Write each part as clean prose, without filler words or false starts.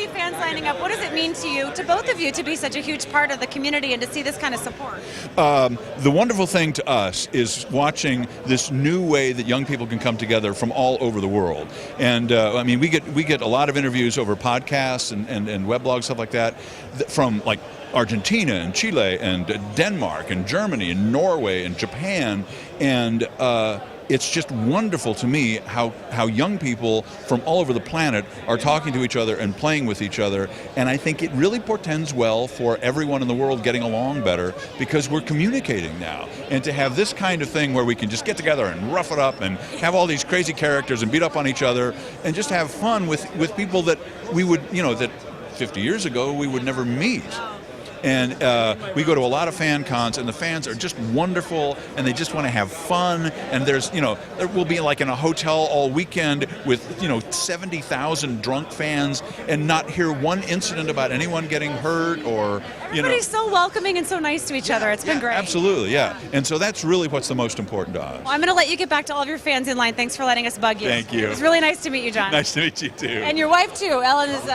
see fans lining up. What does it mean to you, to both of you, to be such a huge part of the community and to see this kind of support? The wonderful thing to us is watching this new way that young people can come together from all over the world. And I mean, we get a lot of interviews over podcasts and weblogs, stuff like that, from like Argentina and Chile and Denmark and Germany and Norway and Japan, and it's just wonderful to me how young people from all over the planet are talking to each other and playing with each other, and I think it really portends well for everyone in the world getting along better because we're communicating now. And to have this kind of thing where we can just get together and rough it up and have all these crazy characters and beat up on each other and just have fun with people that we would, that 50 years ago we would never meet. And we go to a lot of fan cons, and the fans are just wonderful, and they just want to have fun. And there will be like in a hotel all weekend with 70,000 drunk fans, and not hear one incident about anyone getting hurt or Everybody's so welcoming and so nice to each other. It's been great. Absolutely, yeah. And so that's really what's the most important to us. Well, I'm going to let you get back to all of your fans in line. Thanks for letting us bug you. Thank you. It was really nice to meet you, John. Nice to meet you too. And your wife too. Ellen is.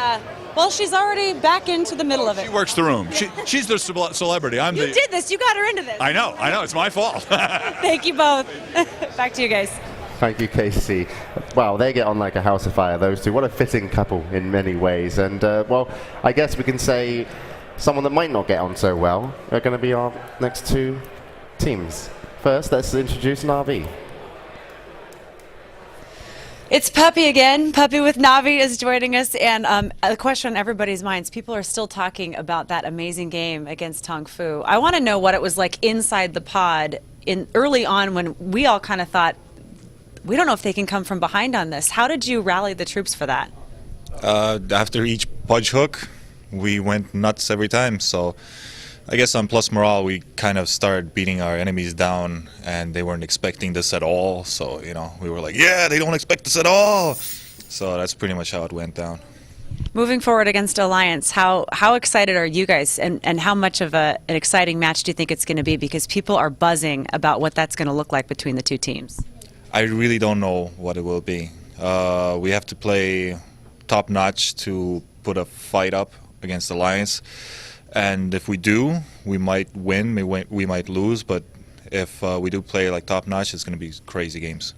Well, she's already back into the middle of it. She works the room. She's the celebrity. You did this. You got her into this. I know. It's my fault. Thank you both. Back to you guys. Thank you, Casey. Wow, they get on like a house of fire, those two. What a fitting couple in many ways. And, well, I guess we can say someone that might not get on so well are going to be our next two teams. First, let's introduce Na'Vi. It's Puppy again. Puppy with Na'Vi is joining us, and a question on everybody's minds. People are still talking about that amazing game against Tong Fu. I want to know what it was like inside the pod early on when we all kind of thought, we don't know if they can come from behind on this. How did you rally the troops for that? After each punch hook, we went nuts every time. So I guess on plus morale, we kind of started beating our enemies down, and they weren't expecting this at all. So, we were like, yeah, they don't expect this at all. So that's pretty much how it went down. Moving forward against Alliance, how excited are you guys, and how much of an exciting match do you think it's going to be? Because people are buzzing about what that's going to look like between the two teams. I really don't know what it will be. We have to play top-notch to put a fight up against Alliance. And if we do, we might win, we might lose, but if we do play like top-notch, it's going to be crazy games.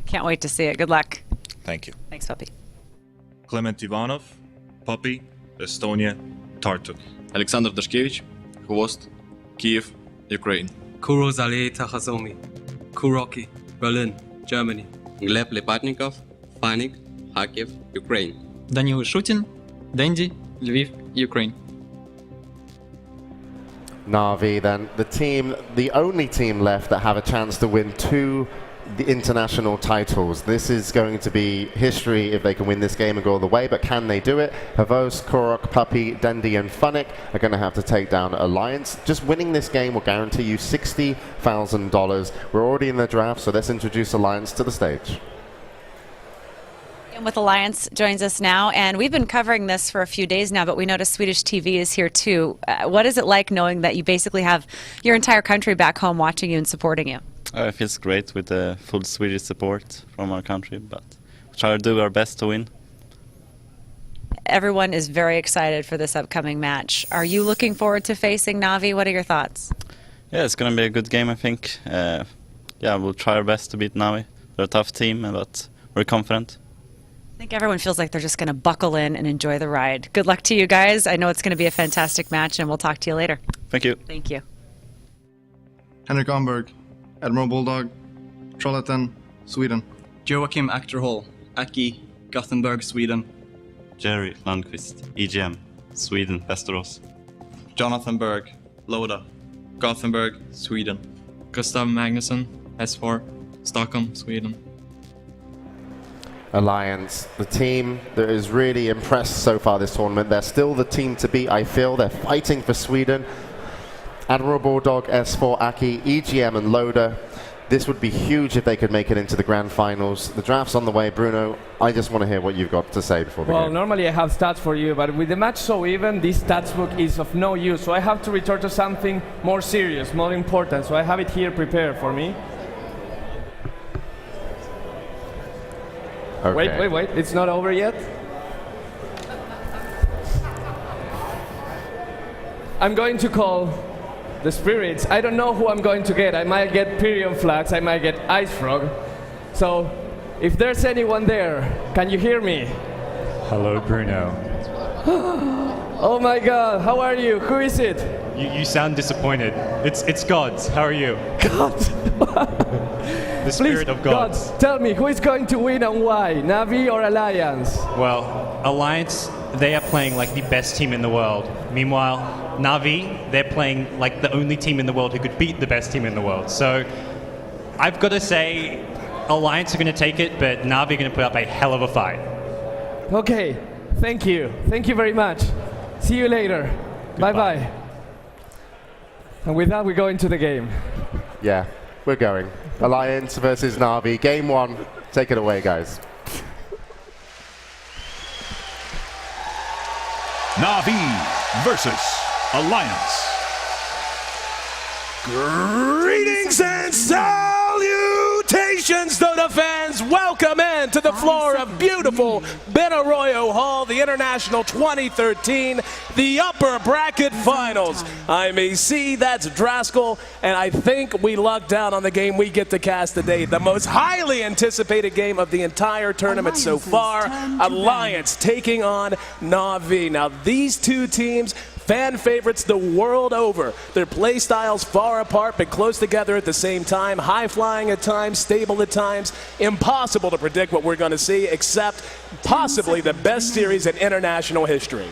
Can't wait to see it. Good luck. Thank you. Thanks, Puppy. Clement Ivanov, Puppy, Estonia, Tartu. Alexander Dashkevich, Hvost, Kiev, Ukraine. Kuro Zalei Takhazomi, Kuroki, Berlin, Germany. Gleb Lepatnikov, Fanik, Kharkiv, Ukraine. Данил Шутин, Денди, Lviv, Ukraine. Na'Vi, then the only team left that have a chance to win two international titles. This is going to be history if they can win this game and go all the way, but can they do it? Hvost, Korok, Puppy, Dendi, and Funnick are going to have to take down Alliance. Just winning this game will guarantee you $60,000. We're already in the draft, so let's introduce Alliance to the stage. With Alliance joins us now, and we've been covering this for a few days now, but we noticed Swedish TV is here too. What is it like knowing that you basically have your entire country back home watching you and supporting you? It feels great with the full Swedish support from our country, but we try to do our best to win. Everyone is very excited for this upcoming match. Are you looking forward to facing Na'Vi? What are your thoughts? Yeah, it's going to be a good game, I think. We'll try our best to beat Na'Vi. They're a tough team, but we're confident. I think everyone feels like they're just going to buckle in and enjoy the ride. Good luck to you guys. I know it's going to be a fantastic match, and we'll talk to you later. Thank you. Thank you. Henrik Arnberg, Admiral Bulldog, Trollhättan, Sweden. Joachim Achterhall, Aki, Gothenburg, Sweden. Jerry Lundqvist, EGM, Sweden, Västerås. Jonathan Berg, Loda, Gothenburg, Sweden. Gustav Magnusson, S4, Stockholm, Sweden. Alliance, the team that is really impressed so far this tournament. They're still the team to beat, I feel. They're fighting for Sweden. Admiral Bulldog, S4, Aki, EGM, and Loda. This would be huge if they could make it into the grand finals. The draft's on the way. Bruno, I just want to hear what you've got to say before the game. Well, normally I have stats for you, but with the match so even, this stats book is of no use. So I have to return to something more serious, more important. So I have it here prepared for me. Okay. Wait. It's not over yet. I'm going to call the spirits. I don't know who I'm going to get. I might get Pyrion Flax, I might get Ice Frog. So, if there's anyone there, can you hear me? Hello, Bruno. Oh my God, how are you? Who is it? You sound disappointed. It's gods. How are you? Gods. The spirit Please, of gods. Tell me, who is going to win and why? Na'Vi or Alliance? Well, Alliance, they are playing like the best team in the world. Meanwhile, Na'Vi, they're playing like the only team in the world who could beat the best team in the world. So, I've got to say, Alliance are going to take it, but Na'Vi are going to put up a hell of a fight. Okay, thank you. Thank you very much. See you later. Bye-bye. And with that, we go into the game. Yeah, we're going. Alliance versus Na'Vi. Game 1. Take it away, guys. Na'Vi versus Alliance. Greetings and salutations, Dota fans! Welcome in to the floor of beautiful Ben Arroyo Hall, the International 2013, the upper bracket finals. I'm AC, that's Draskell, and I think we lucked out on the game we get to cast today. The most highly anticipated game of the entire tournament so far. Alliance taking on Na'Vi. Now, these two teams, fan favorites the world over. Their play styles far apart but close together at the same time. High flying at times, stable at times. Impossible to predict what we're going to see, except possibly the best series in international history.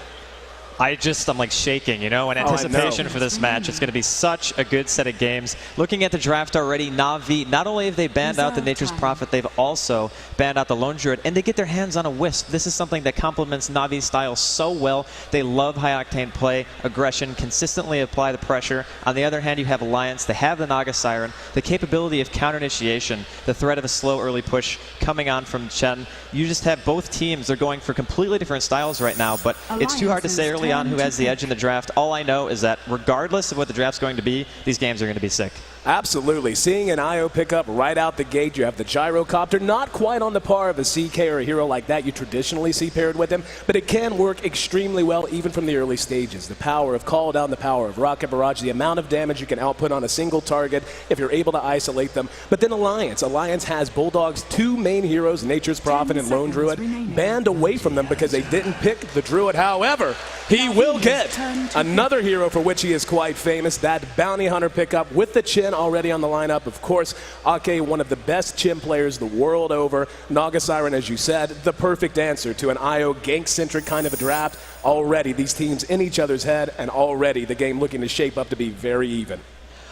I'm like shaking, you know, in anticipation for this match. It's going to be such a good set of games. Looking at the draft already, Na'Vi, not only have they banned out the Nature's Prophet, they've also banned out the Lone Druid, and they get their hands on a Wisp. This is something that complements Na'Vi's style so well. They love high-octane play, aggression, consistently apply the pressure. On the other hand, you have Alliance. They have the Naga Siren, the capability of counter-initiation, the threat of a slow early push coming on from Chen. You just have both teams. They're going for completely different styles right now, but it's too hard to say early on who has the edge in the draft. All I know is that regardless of what the draft's going to be, these games are going to be sick. Absolutely. Seeing an IO pick up right out the gate, you have the Gyrocopter, not quite on the par of a CK or a hero like that you traditionally see paired with him, but it can work extremely well even from the early stages. The power of Call Down, the power of Rocket Barrage, the amount of damage you can output on a single target if you're able to isolate them. But then Alliance has Bulldog's two main heroes, Nature's Prophet and Lone Druid, banned away from them because they didn't pick the Druid. However, he will get another hero for which he is quite famous, that Bounty Hunter pickup with the Chin already on the lineup. Of course, Ake, one of the best Chin players the world over. Naga Siren, as you said, the perfect answer to an IO gank-centric kind of a draft. Already these teams in each other's head, and already the game looking to shape up to be very even.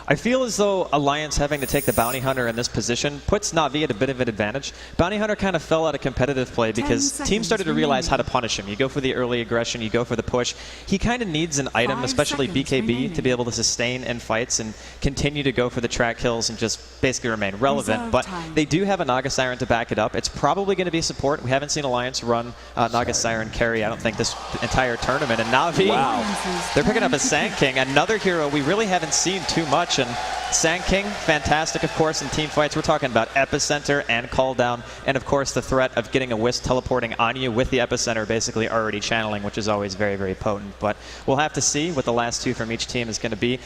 I feel as though Alliance having to take the Bounty Hunter in this position puts Na'Vi at a bit of an advantage. Bounty Hunter kind of fell out of competitive play because teams started to realize how to punish him. You go for the early aggression, you go for the push. He kind of needs an item, especially BKB, to be able to sustain in fights and continue to go for the track kills and just basically remain relevant. But they do have a Naga Siren to back it up. It's probably going to be support. We haven't seen Alliance run Naga Siren carry, I don't think, this entire tournament. And Na'Vi, they're picking up a Sand King, another hero we really haven't seen too much. And Sand King, fantastic, of course, in team fights. We're talking about Epicenter and Call Down, and of course the threat of getting a Wisp teleporting on you with the Epicenter basically already channeling, which is always very, very potent. But we'll have to see what the last two from each team is going to be.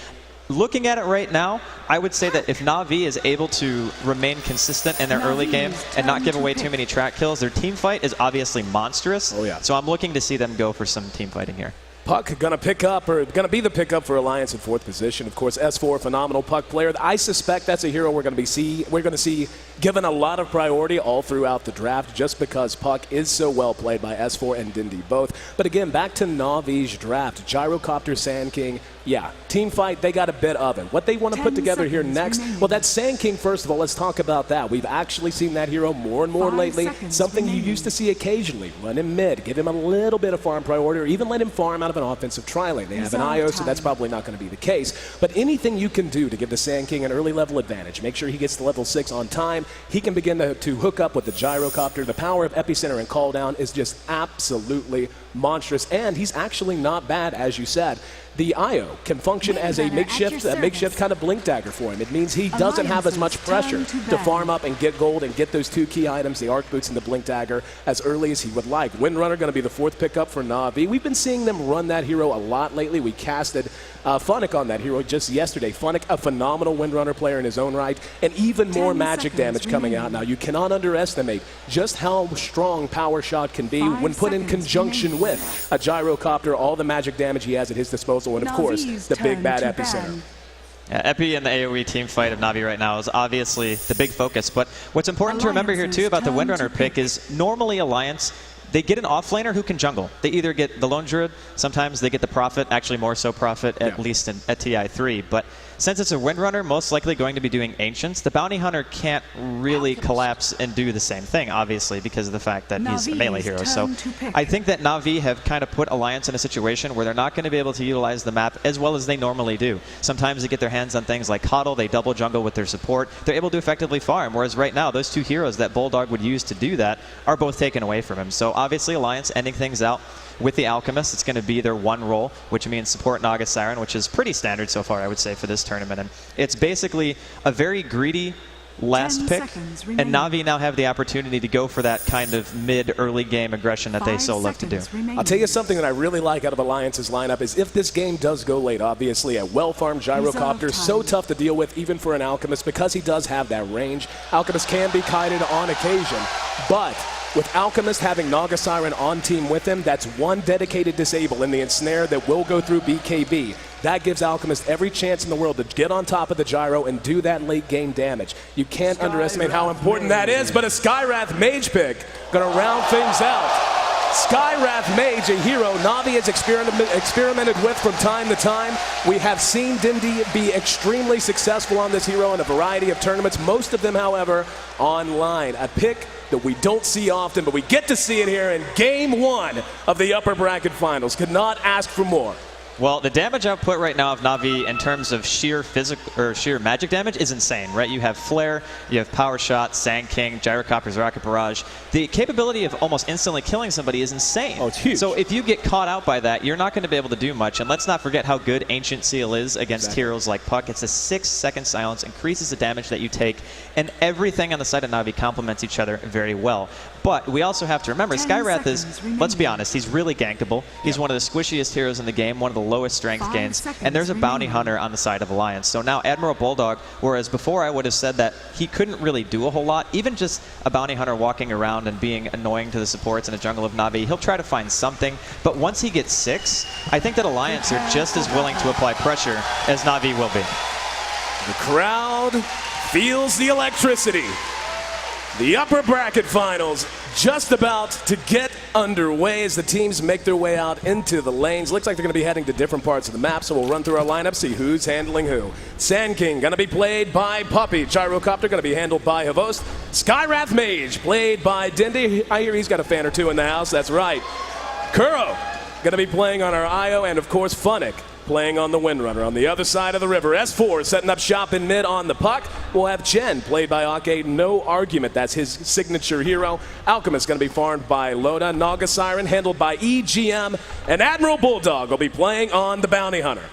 Looking at it right now, I would say that if Na'Vi is able to remain consistent in their early game and not give away too many track kills, their team fight is obviously monstrous. Oh, yeah. So I'm looking to see them go for some team fighting here. Puck gonna pick up, or gonna be the pickup for Alliance in 4th position. Of course, S4, phenomenal Puck player. I suspect that's a hero we're gonna see given a lot of priority all throughout the draft, just because Puck is so well played by S4 and Dindy both. But again, back to Na'Vi's draft, Gyrocopter, Sand King. Yeah, team fight, they got a bit of it. What they want to put together here next, well, that Sand King, first of all, let's talk about that. We've actually seen that hero more and more lately. Something you used to see occasionally. Run him mid, give him a little bit of farm priority, or even let him farm out of an offensive tri-lane. They have an IO, so that's probably not going to be the case. But anything you can do to give the Sand King an early level advantage, make sure he gets to level 6 on time, he can begin to hook up with the Gyrocopter. The power of Epicenter and Call Down is just absolutely monstrous, and he's actually not bad, as you said. The IO can function as a makeshift kind of blink dagger for him. It means he doesn't have as much pressure to farm up and get gold and get those two key items, the arc boots and the blink dagger, as early as he would like. Windrunner going to be the fourth pickup for Na'Vi. We've been seeing them run that hero a lot lately. We casted Funnick on that hero just yesterday. Funnick, a phenomenal Windrunner player in his own right, and even more magic damage coming out now. You cannot underestimate just how strong Power Shot can be when put in conjunction with a gyrocopter, all the magic damage he has at his disposal, and of course, the big bad epicenter. Yeah, Epi and the AoE team fight of Na'Vi right now is obviously the big focus, but what's important to remember here too about the Windrunner pick is normally Alliance, they get an offlaner who can jungle. They either get the Lone Druid, sometimes they get the Prophet, actually more so Prophet, at least at TI3. But since it's a Windrunner, most likely going to be doing Ancients, the Bounty Hunter can't really collapse and do the same thing, obviously, because of the fact that he's a melee hero. So I think that Na'Vi have kind of put Alliance in a situation where they're not going to be able to utilize the map as well as they normally do. Sometimes they get their hands on things like Coddle, they double jungle with their support, they're able to effectively farm, whereas right now, those two heroes that Bulldog would use to do that are both taken away from him. So obviously Alliance ending things out with the Alchemist. It's going to be their one role, which means support Naga Siren, which is pretty standard so far, I would say, for this tournament. And it's basically a very greedy last pick, and Na'Vi now have the opportunity to go for that kind of mid-early game aggression that they so love to do. I'll tell you something that I really like out of Alliance's lineup is if this game does go late, obviously a well-farmed gyrocopter, so tough to deal with even for an Alchemist because he does have that range. Alchemist can be kited on occasion, but with Alchemist having Naga Siren on team with him, that's one dedicated disable in the ensnare that will go through BKB. That gives Alchemist every chance in the world to get on top of the gyro and do that late game damage. You can't underestimate how important that is, but a Skywrath Mage pick gonna round things out. Skywrath Mage, a hero Na'Vi has experimented with from time to time. We have seen Dindy be extremely successful on this hero in a variety of tournaments, most of them, however, online. A pick that we don't see often, but we get to see it here in Game 1 of the upper bracket finals. Could not ask for more. Well, the damage output right now of Na'Vi in terms of sheer physical or sheer magic damage is insane, right? You have Flare, you have Power Shot, Sand King, Gyrocopters, Rocket Barrage. The capability of almost instantly killing somebody is insane. Oh, it's huge. So if you get caught out by that, you're not going to be able to do much. And let's not forget how good Ancient Seal is against heroes like Puck. It's a 6-second silence, increases the damage that you take, and everything on the side of Na'Vi complements each other very well. But we also have to remember, Skywrath is, let's be honest, he's really gankable. He's one of the squishiest heroes in the game, one of the lowest strength gains, and there's a Bounty Hunter on the side of Alliance. So now Admiral Bulldog, whereas before I would have said that he couldn't really do a whole lot, even just a Bounty Hunter walking around and being annoying to the supports in a jungle of Na'Vi, he'll try to find something, but once he gets 6, I think that Alliance are just as willing to apply pressure as Na'Vi will be. The crowd feels the electricity. The upper bracket finals just about to get underway as the teams make their way out into the lanes. Looks like they're going to be heading to different parts of the map, so we'll run through our lineup, see who's handling who. Sand King going to be played by Puppy. Gyrocopter going to be handled by Havost. Skywrath Mage played by Dindy. I hear he's got a fan or two in the house. That's right. Kuro going to be playing on our IO, and of course Funnick playing on the Windrunner. On the other side of the river, S4 setting up shop in mid on the Puck. We'll have Jen, played by Ake, no argument. That's his signature hero. Alchemist going to be farmed by Loda. Naga Siren handled by EGM. And Admiral Bulldog will be playing on the Bounty Hunter.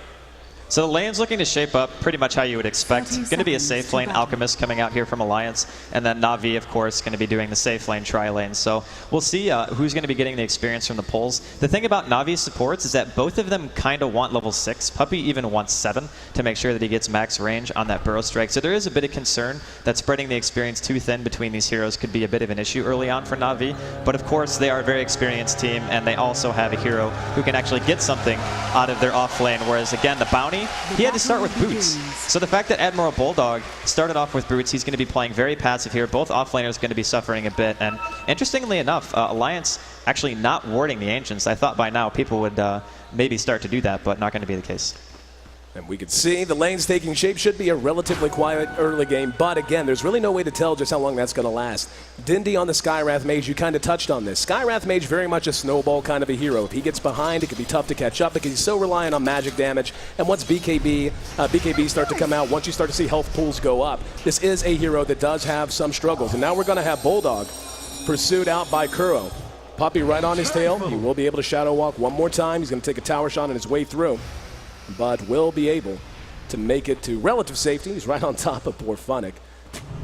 So the lane's looking to shape up pretty much how you would expect. Going to be a safe lane, Alchemist coming out here from Alliance, and then Na'Vi, of course, going to be doing the safe lane, tri-lane. So we'll see who's going to be getting the experience from the pulls. The thing about Na'Vi's supports is that both of them kind of want level 6. Puppy even wants 7 to make sure that he gets max range on that Burrow Strike. So there is a bit of concern that spreading the experience too thin between these heroes could be a bit of an issue early on for Na'Vi. But of course, they are a very experienced team, and they also have a hero who can actually get something out of their off lane, whereas again, the Bounty, he had to start with Boots. So the fact that Admiral Bulldog started off with Boots, he's going to be playing very passive here. Both offlaners going to be suffering a bit. And interestingly enough, Alliance actually not warding the Ancients. I thought by now people would maybe start to do that, but not going to be the case. And we can see the lanes taking shape. Should be a relatively quiet early game, but again, there's really no way to tell just how long that's going to last. Dindy on the Skywrath Mage, you kind of touched on this. Skywrath Mage, very much a snowball kind of a hero. If he gets behind, it can be tough to catch up because he's so reliant on magic damage. And once BKB start to come out, once you start to see health pools go up, this is a hero that does have some struggles. And now we're going to have Bulldog pursued out by Kuro. Puppey right on his tail. He will be able to shadow walk one more time. He's going to take a tower shot on his way through, but will be able to make it to relative safety. He's right on top of poor Funnick.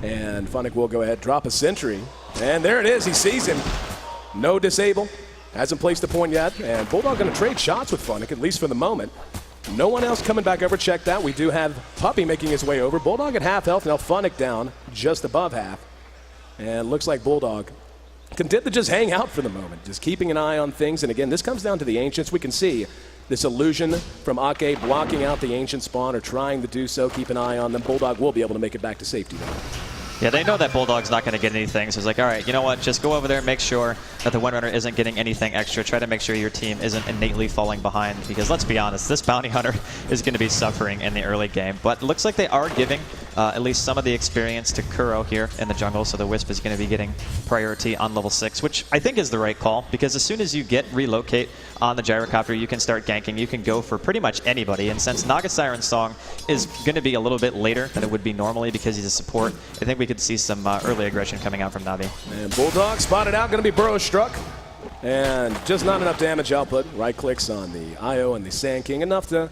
And Funnick will go ahead, drop a sentry. And there it is. He sees him. No disable. Hasn't placed a point yet. And Bulldog going to trade shots with Funnick, at least for the moment. No one else coming back over. Check that. We do have Puppey making his way over. Bulldog at half health. Now Funnick down just above half. And looks like Bulldog content to just hang out for the moment, just keeping an eye on things. And again, this comes down to the Ancients. We can see this illusion from Ake blocking out the Ancient spawn or trying to do so. Keep an eye on them. Bulldog will be able to make it back to safety, though. Yeah, they know that Bulldog's not going to get anything, so it's like, all right, you know what, just go over there, make sure that the Windrunner isn't getting anything extra. Try to make sure your team isn't innately falling behind, because let's be honest, this Bounty Hunter is going to be suffering in the early game. But it looks like they are giving at least some of the experience to Kuro here in the jungle, so the Wisp is going to be getting priority on level 6, which I think is the right call, because as soon as you get relocate on the Gyrocopter, you can start ganking, you can go for pretty much anybody, and since Naga Siren's song is going to be a little bit later than it would be normally because he's a support, I think we could see some early aggression coming out from Na'Vi. And Bulldog spotted out, going to be burrow struck, and just not enough damage output. Right clicks on the IO and the Sand King, enough to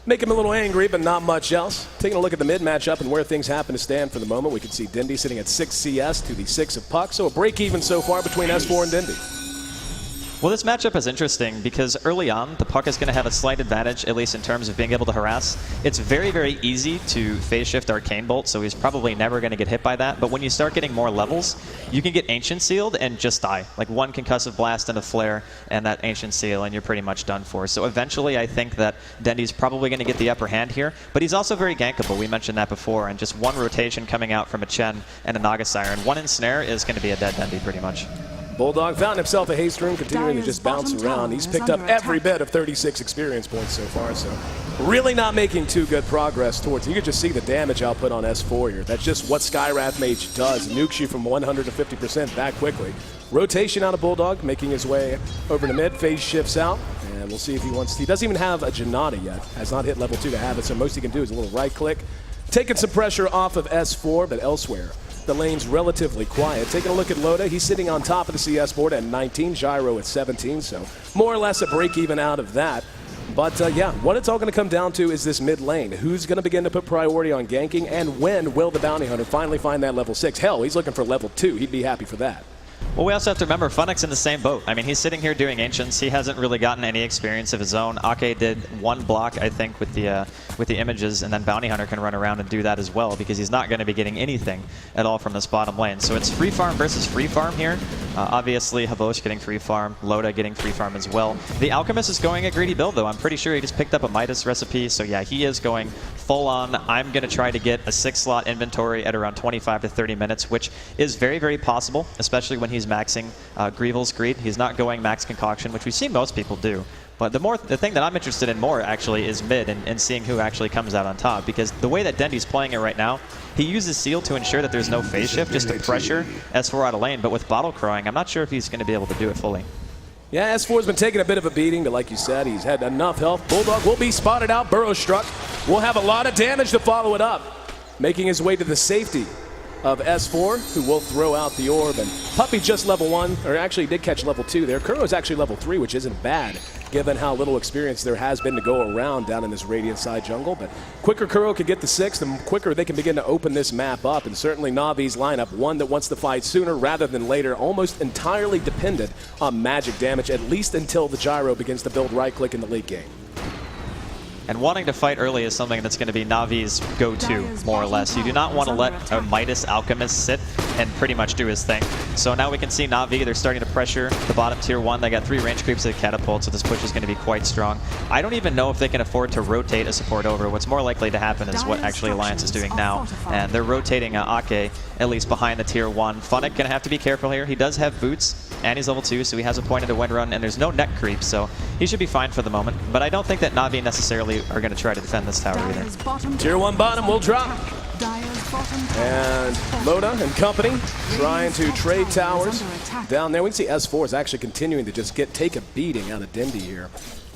make him a little angry, but not much else. Taking a look at the mid matchup and where things happen to stand for the moment, we can see Dindy sitting at 6 CS to the 6 of Puck, so a break even so far between S4 and Dindy. Well, this matchup is interesting because early on, the Puck is going to have a slight advantage, at least in terms of being able to harass. It's very, very easy to phase shift Arcane Bolt, so he's probably never going to get hit by that. But when you start getting more levels, you can get Ancient Sealed and just die. Like one Concussive Blast and a Flare and that Ancient Seal, and you're pretty much done for. So eventually, I think that Dendy's probably going to get the upper hand here. But he's also very gankable. We mentioned that before. And just one rotation coming out from a Chen and a Naga Siren. One Ensnare is going to be a dead Dendy pretty much. Bulldog found himself a haste room, continuing to just bounce around. He's picked up every bit of 36 experience points so far, so really not making too good progress towards. You can just see the damage output on S4 here. That's just what Skywrath Mage does. Nukes you from 100 to 50% that quickly. Rotation out of Bulldog, making his way over to mid. Phase shifts out, and we'll see if he wants to. He doesn't even have a Janata yet. Has not hit level 2 to have it, so most he can do is a little right click. Taking some pressure off of S4, but elsewhere the lane's relatively quiet. Taking a look at Loda, he's sitting on top of the CS board at 19, Gyro at 17, so more or less a break even out of that. But yeah, what it's all going to come down to is this mid lane. Who's going to begin to put priority on ganking, and when will the Bounty Hunter finally find that level 6? Hell, he's looking for level 2. He'd be happy for that. Well, we also have to remember, Funnick's in the same boat. I mean, he's sitting here doing Ancients. He hasn't really gotten any experience of his own. Ake did one block, I think, with the images, and then Bounty Hunter can run around and do that as well, because he's not going to be getting anything at all from this bottom lane. So it's free farm versus free farm here. Obviously, Habosh getting free farm, Loda getting free farm as well. The Alchemist is going a greedy build, though. I'm pretty sure he just picked up a Midas recipe, so yeah, he is going full on. I'm going to try to get a 6-slot inventory at around 25 to 30 minutes, which is very, very possible, especially when he's maxing Greevil's Greed. He's not going max Concoction, which we see most people do. But the thing that I'm interested in more, actually, is mid and seeing who actually comes out on top. Because the way that Dendy's playing it right now, he uses Seal to ensure that there's no phase shift, just to pressure S4 out of lane. But with Bottle Crowing, I'm not sure if he's going to be able to do it fully. Yeah, S4's been taking a bit of a beating, but like you said, he's had enough health. Bulldog will be spotted out, burrow struck. Will have a lot of damage to follow it up. Making his way to the safety of S4, who will throw out the orb. And Puppey just level 1, or actually did catch level 2 there. Kuro's actually level 3, which isn't bad, given how little experience there has been to go around down in this Radiant side jungle. But quicker Kuro can get the 6, the quicker they can begin to open this map up. And certainly Na'Vi's lineup, one that wants to fight sooner rather than later, almost entirely dependent on magic damage, at least until the Gyro begins to build right click in the late game. And wanting to fight early is something that's going to be Na'Vi's go-to, more or less. You do not want to let a Midas Alchemist sit and pretty much do his thing. So now we can see Na'Vi, they're starting to pressure the bottom tier 1. They got 3 range creeps at the catapult, so this push is going to be quite strong. I don't even know if they can afford to rotate a support over. What's more likely to happen is what actually Alliance is doing now. And they're rotating Ake, at least behind the tier 1. Funnick going to have to be careful here. He does have boots, and he's level 2, so he has a point into wind run, and there's no net creep, so he should be fine for the moment. But I don't think that Na'Vi necessarily are going to try to defend this tower either. Tier 1 bottom will drop. And Loda and company trying to trade towers down there. We can see S4 is actually continuing to just take a beating out of Dindy here.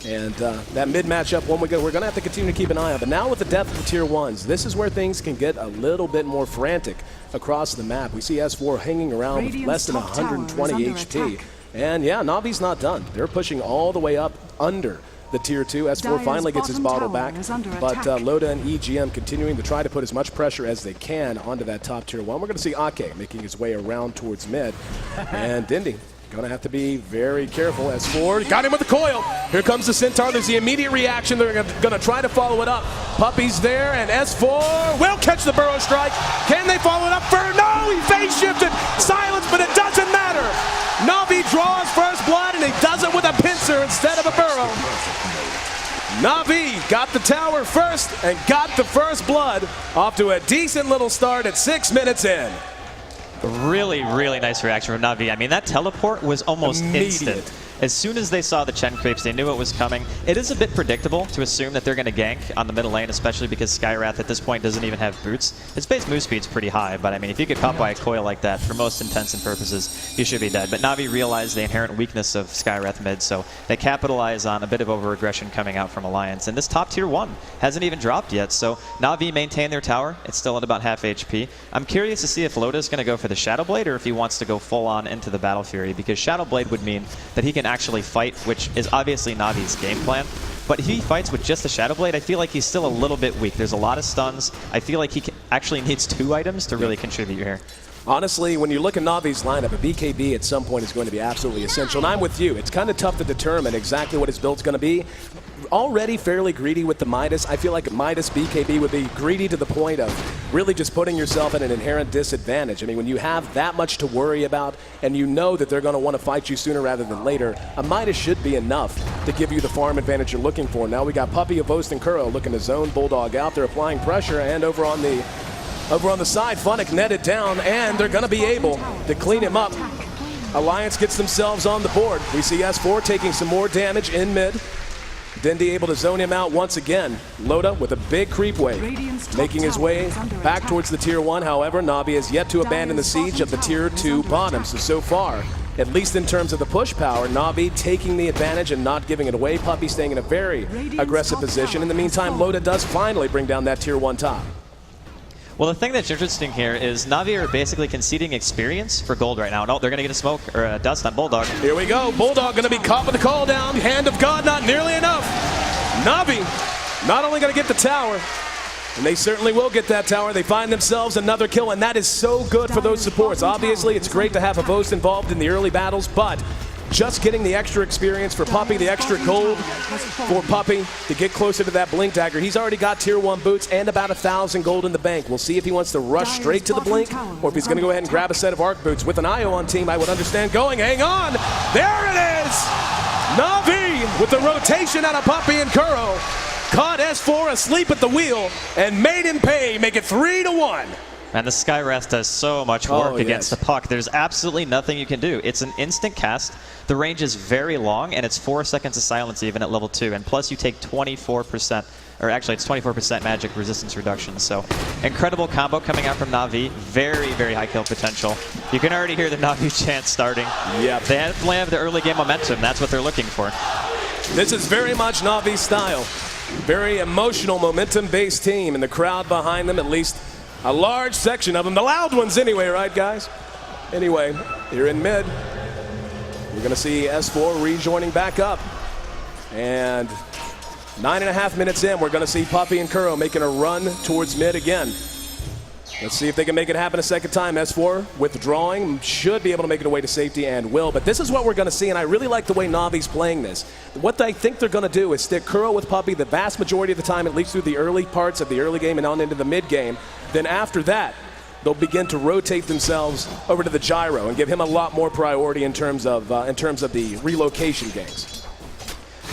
And that mid matchup, we're going to have to continue to keep an eye on. But now with the depth of the tier 1s, this is where things can get a little bit more frantic across the map. We see S4 hanging around with less than 120 HP. And yeah, Navi's not done. They're pushing all the way up under the tier 2. S4 finally gets his bottle back, but Loda and EGM continuing to try to put as much pressure as they can onto that top tier 1. We're going to see Ake making his way around towards mid, and Dindy going to have to be very careful. S4 got him with the coil. Here comes the Centaur. There's the immediate reaction. They're going to try to follow it up. Puppy's there, and S4 will catch the burrow strike. Can they follow it up? No, he phase shifted. Silence, but it doesn't matter. Na'Vi draws first blood, and he does it with a pincer instead of a burrow. Na'Vi got the tower first and got the first blood, off to a decent little start at 6 minutes in. Really, really nice reaction from Na'Vi. I mean, that teleport was almost instant. As soon as they saw the Chen creeps, they knew it was coming. It is a bit predictable to assume that they're going to gank on the middle lane, especially because Skywrath at this point doesn't even have boots. His base move speed's pretty high, but I mean, if you get caught by a coil like that, for most intents and purposes, you should be dead. But Na'Vi realized the inherent weakness of Skywrath mid, so they capitalize on a bit of over-aggression coming out from Alliance. And this top tier 1 hasn't even dropped yet, so Na'Vi maintain their tower. It's still at about half HP. I'm curious to see if Loda's going to go for the Shadow Blade or if he wants to go full-on into the Battle Fury, because Shadow Blade would mean that he can actually fight, which is obviously Na'Vi's game plan. But if he fights with just the Shadow Blade, I feel like he's still a little bit weak. There's a lot of stuns. I feel like he actually needs 2 items to really contribute here. Honestly, when you look at Na'Vi's lineup, a BKB at some point is going to be absolutely essential. And I'm with you. It's kind of tough to determine exactly what his build's going to be. Already fairly greedy with the Midas. I feel like Midas BKB would be greedy to the point of really just putting yourself at an inherent disadvantage. I mean, when you have that much to worry about and you know that they're going to want to fight you sooner rather than later, a Midas should be enough to give you the farm advantage you're looking for. Now we got Puppy, Avost, and Kuro looking to zone Bulldog out. They're applying pressure, and over on the side, Funnick netted down, and they're going to be able to clean him up. Alliance gets themselves on the board. We see S4 taking some more damage in mid. Dindy able to zone him out once again. Loda with a big creep wave, making his way back towards the tier 1. However, Na'Vi has yet to abandon the siege of the tier 2 bottom. So far, at least in terms of the push power, Na'Vi taking the advantage and not giving it away. Puppy staying in a very aggressive position. In the meantime, Loda does finally bring down that tier 1 top. Well, the thing that's interesting here is Na'Vi are basically conceding experience for gold right now. No, they're going to get a smoke or a dust on Bulldog. Here we go. Bulldog going to be caught with the call down. Hand of God, not nearly enough. Na'Vi not only going to get the tower, and they certainly will get that tower. They find themselves another kill, and that is so good for those supports. Obviously, it's great to have Avost involved in the early battles, but just getting the extra experience for Puppy, the extra gold for Puppy to get closer to that Blink Dagger. He's already got tier 1 boots and about 1,000 gold in the bank. We'll see if he wants to rush straight to the Blink or if he's going to go ahead and grab a set of Arc boots. With an IO on team, I would understand going. Hang on. There it is. Na'Vi with the rotation out of Puppy and Kuro. Caught S4 asleep at the wheel and made him pay. Make it 3-1. And the Skywrath does so much work against the puck. There's absolutely nothing you can do. It's an instant cast. The range is very long, and it's 4 seconds of silence even at level 2. And plus you take 24%, or actually it's 24% magic resistance reduction. So incredible combo coming out from Na'Vi. Very, very high kill potential. You can already hear the Na'Vi chant starting. Yep. They definitely have the early game momentum. That's what they're looking for. This is very much Na'Vi's style. Very emotional, momentum-based team, and the crowd behind them, at least a large section of them. The loud ones anyway, right, guys? Anyway, here in mid, we're going to see S4 rejoining back up. And 9.5 minutes in, we're going to see Puppy and Kuro making a run towards mid again. Let's see if they can make it happen a second time. S4 withdrawing, should be able to make it away to safety and will. But this is what we're going to see, and I really like the way Na'Vi's playing this. What I think they're going to do is stick Kuro with Puppy the vast majority of the time, at least through the early parts of the early game and on into the mid game. Then after that, they'll begin to rotate themselves over to the Gyro and give him a lot more priority in terms of the relocation ganks.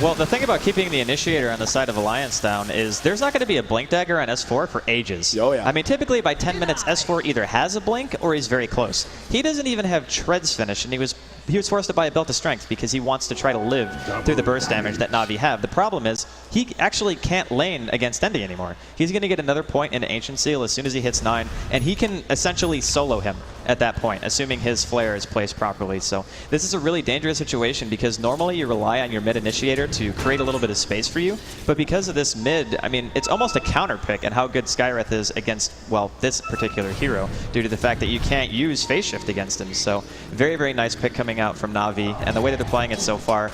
Well, the thing about keeping the Initiator on the side of Alliance down is there's not going to be a Blink Dagger on S4 for ages. Oh, yeah. I mean, typically by 10 minutes, S4 either has a Blink or he's very close. He doesn't even have Treads finish, and he was forced to buy a Belt of Strength because he wants to try to live through the burst damage that Na'Vi have. The problem is he actually can't lane against Endy anymore. He's going to get another point into Ancient Seal as soon as he hits 9, and he can essentially solo him at that point, assuming his flare is placed properly. So this is a really dangerous situation because normally you rely on your mid initiator to create a little bit of space for you, but because of this mid, I mean, it's almost a counter pick and how good Skywrath is against, well, this particular hero, due to the fact that you can't use phase shift against him. So very, very nice pick coming out from Na'Vi, and the way that they're playing it so far,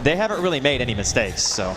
they haven't really made any mistakes. So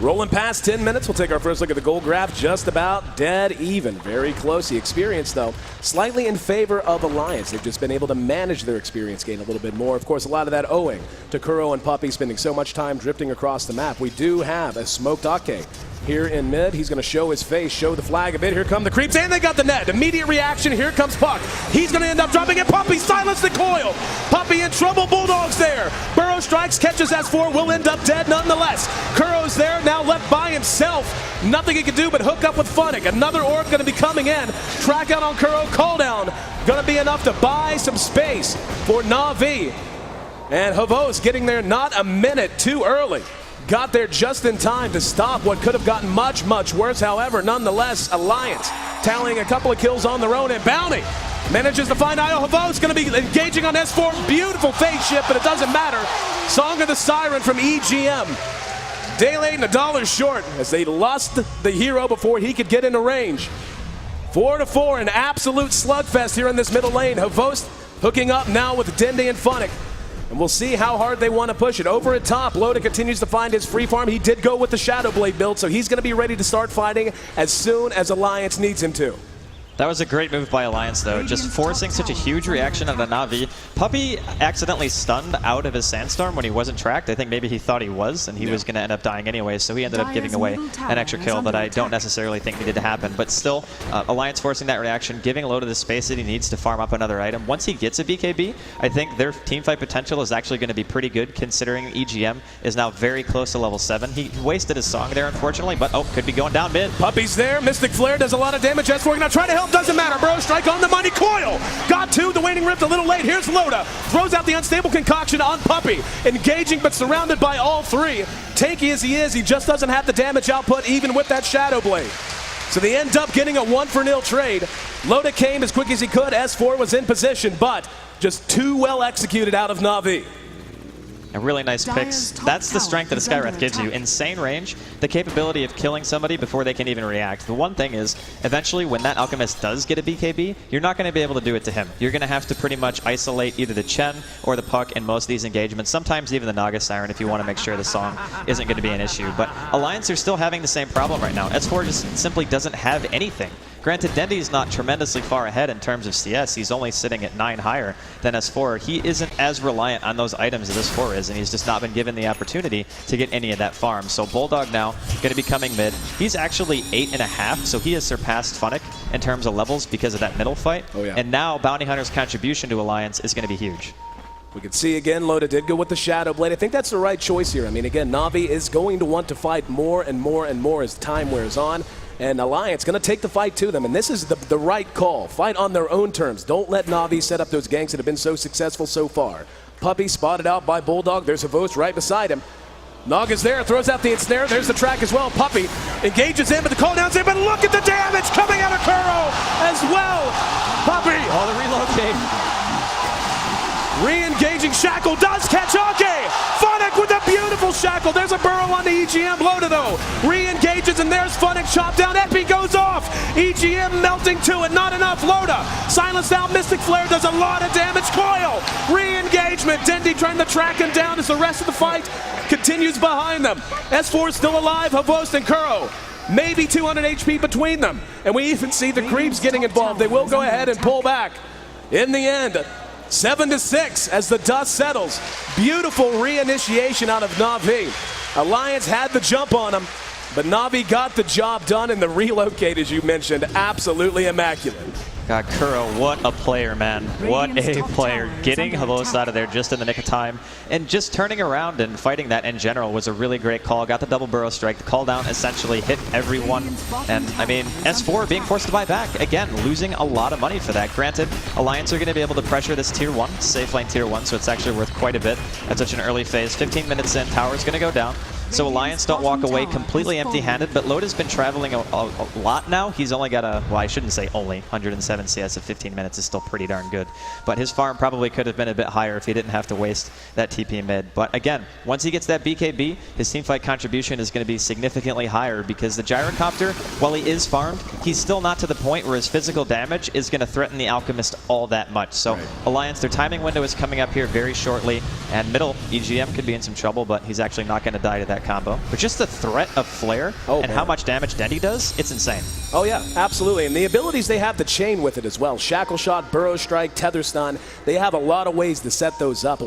rolling past 10 minutes, we'll take our first look at the goal graph. Just about dead even. Very close. The experience, though, slightly in favor of Alliance. They've just been able to manage their experience gain a little bit more. Of course, a lot of that owing to Kuro and Puppey spending so much time drifting across the map. We do have a smoked Ake here in mid. He's going to show his face, show the flag a bit. Here come the creeps, and they got the net. Immediate reaction. Here comes Puck. He's going to end up dropping it. Puppey silenced the coil. Puppey in trouble. Bulldogs there. Burrow strikes, catches S4, will end up dead nonetheless. Kuro's there, now left by himself. Nothing he can do but hook up with Funnick. Another orb going to be coming in. Track out on Kuro. Call down. Going to be enough to buy some space for Na'Vi. And Havos getting there not a minute too early. Got there just in time to stop what could have gotten much, much worse. However, nonetheless, Alliance tallying a couple of kills on their own, and Bounty manages to find Io. Havos going to be engaging on S4. Beautiful phase shift, but it doesn't matter. Song of the Siren from EGM. Day late and $1 short as they lost the hero before he could get into range. 4-4, an absolute slugfest here in this middle lane. Havos hooking up now with Dendi and Funnick. And we'll see how hard they want to push it. Over at top, Loda continues to find his free farm. He did go with the Shadow Blade build, so he's going to be ready to start fighting as soon as Alliance needs him to. That was a great move by Alliance, though, just forcing such a huge reaction on a Na'Vi. Puppey accidentally stunned out of his Sandstorm when he wasn't tracked. I think maybe he thought he was, and he was going to end up dying anyway, so he ended up giving away an extra kill that I don't necessarily think needed to happen. But still, Alliance forcing that reaction, giving Loda the space that he needs to farm up another item. Once he gets a BKB, I think their teamfight potential is actually going to be pretty good, considering EGM is now very close to level 7. He wasted his song there, unfortunately, but could be going down mid. Puppey's there. Mystic Flare does a lot of damage. S4 going to try to help. Doesn't matter. Burrow strike on the money. Coil got to the Waning Rift a little late. Here's Loda. Throws out the unstable concoction on Puppey. Engaging but surrounded by all three. Tanky as he is, he just doesn't have the damage output even with that Shadow Blade. So they end up getting a 1-for-0 trade. Loda came as quick as he could. S4 was in position, but just too well executed out of Na'Vi. And really nice picks. That's the strength that a Skywrath gives you. Insane range, the capability of killing somebody before they can even react. The one thing is, eventually when that Alchemist does get a BKB, you're not going to be able to do it to him. You're going to have to pretty much isolate either the Chen or the Puck in most of these engagements, sometimes even the Naga Siren if you want to make sure the song isn't going to be an issue. But Alliance are still having the same problem right now. S4 just simply doesn't have anything. Granted, Dendi's not tremendously far ahead in terms of CS. He's only sitting at 9 higher than S4. He isn't as reliant on those items as S4 is, and he's just not been given the opportunity to get any of that farm. So Bulldog now going to be coming mid. He's actually 8.5, so he has surpassed Funnick in terms of levels because of that middle fight. Oh, yeah. And now Bounty Hunter's contribution to Alliance is going to be huge. We can see again, Loda did go with the Shadow Blade. I think that's the right choice here. I mean, again, Na'Vi is going to want to fight more and more and more as time wears on. And Alliance going to take the fight to them. And this is the right call. Fight on their own terms. Don't let Na'Vi set up those ganks that have been so successful so far. Puppey spotted out by Bulldog. There's Havos right beside him. Nog is there, throws out the ensnare. There's the track as well. Puppey engages in, but the call down's in. But look at the damage coming out of Kuro as well. Puppey. Oh, the relocate. Re-engaging Shackle does catch Ake. Funnick with a beautiful Shackle. There's a burrow on the EGM. Loda though re-engages, and there's Funnick. Chop down. Epi goes off. EGM melting to it. Not enough. Loda silenced out. Mystic Flare does a lot of damage. Coil. Re-engagement. Dendi trying to track him down as the rest of the fight continues behind them. S4 still alive. Havos and Kuro. Maybe 200 HP between them. And we even see the creeps getting involved. They will go ahead and pull back. In the end, 7-6 as the dust settles. Beautiful re-initiation out of Na'Vi. Alliance had the jump on him, but Na'Vi got the job done, and the relocate, as you mentioned, absolutely immaculate. God, Kuro, what a player, man. What a player. Getting Havos out of there just in the nick of time. And just turning around and fighting that in general was a really great call. Got the double burrow strike. The call down essentially hit everyone. And, I mean, S4 being forced to buy back. Again, losing a lot of money for that. Granted, Alliance are going to be able to pressure this tier 1, safe lane tier 1, so it's actually worth quite a bit at such an early phase. 15 minutes in, tower's going to go down. so Alliance don't walk away completely empty-handed, but Loda's been traveling a lot now. He's only got well, I shouldn't say only, 107 CS at 15 minutes is still pretty darn good. But his farm probably could have been a bit higher if he didn't have to waste that TP mid. But again, once he gets that BKB, his teamfight contribution is going to be significantly higher because the Gyrocopter, while he is farmed, he's still not to the point where his physical damage is going to threaten the Alchemist all that much. So Alliance, their timing window is coming up here very shortly, and middle, EGM could be in some trouble, but he's actually not going to die to that combo. But just the threat of Flare and how much damage Dendi does, it's insane. Oh yeah, absolutely. And the abilities they have to chain with it as well. Shackle Shot, Burrow Strike, Tether Stun, they have a lot of ways to set those up.